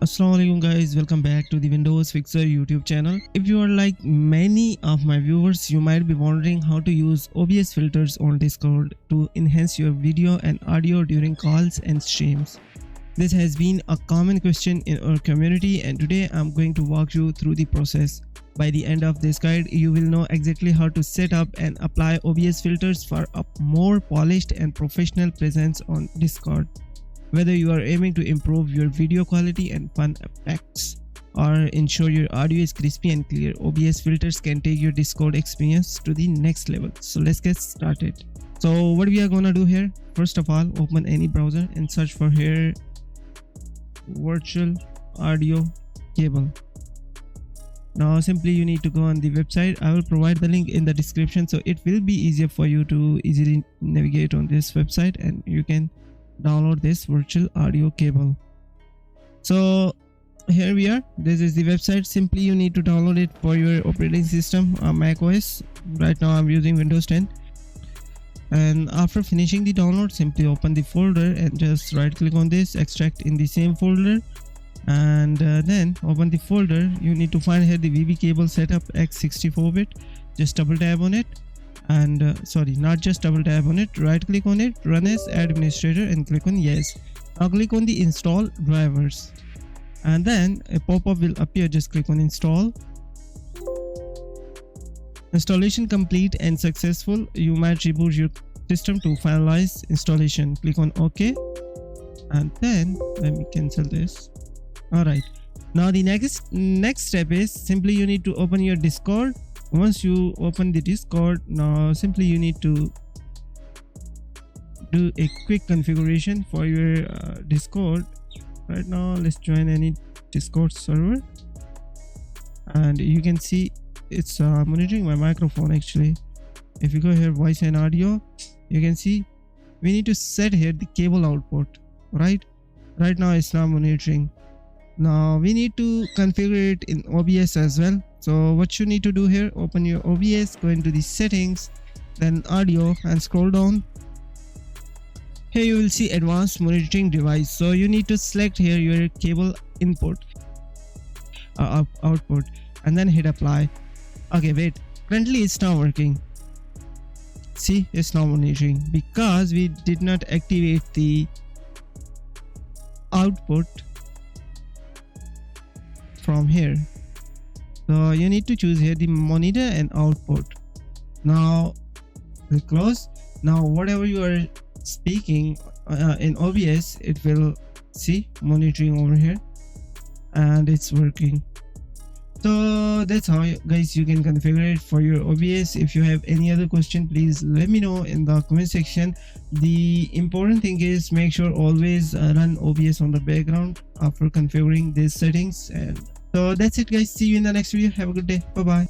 Assalamualaikum guys, welcome back to the Windows Fixer YouTube channel. If you are like many of my viewers, you might be wondering how to use OBS filters on Discord to enhance your video and audio during calls and streams. This has been a common question in our community, and today I'm going to walk you through the process. By the end of this guide, you will know exactly how to set up and apply OBS filters for a more polished and professional presence on Discord. Whether you are aiming to improve your video quality and fun effects or ensure your audio is crispy and clear, OBS filters can take your Discord experience to the next level. So let's get started. So what we are gonna do here, first of all, open any browser and search for here virtual audio cable. Now simply you need to go on the website. I will provide the link in the description, so it will be easier for you to easily navigate on this website and you can download this virtual audio cable. So here we are, this is the website. Simply you need to download it for your operating system, Mac OS. Right now I'm using Windows 10. And after finishing the download, simply open the folder and just right click on this, extract in the same folder, and then open the folder. You need to find here the VB cable setup x64-bit. Just double tap on it, and not just double tap on it, right click on it, run as administrator and click on yes. Now click on the install drivers, and then a pop-up will appear. Just click on install. Installation complete and successful. You might reboot your system to finalize installation. Click on OK, and then let me cancel this. Alright, now the next step is simply you need to open your Discord. Once you open the Discord, now simply you need to do a quick configuration for your Discord. Right now let's join any Discord server, and you can see it's monitoring my microphone. Actually, if you go here voice and audio, you can see we need to set here the cable output. Right now it's not monitoring. Now we need to configure it in OBS as well. So what you need to do here, open your OBS, go into the settings, then audio, and scroll down. Here you will see advanced monitoring device. So you need to select here your cable input output, and then hit apply. Okay, wait, currently it's not working. See, it's not monitoring because we did not activate the output from here. So you need to choose here the monitor and output. Now click close. Now whatever you are speaking in OBS, it will see monitoring over here, and it's working. So that's how guys you can configure it for your OBS. If you have any other question, please let me know in the comment section. The important thing is make sure always run OBS on the background after configuring these settings. And so that's it guys, see you in the next video. Have a good day. Bye bye.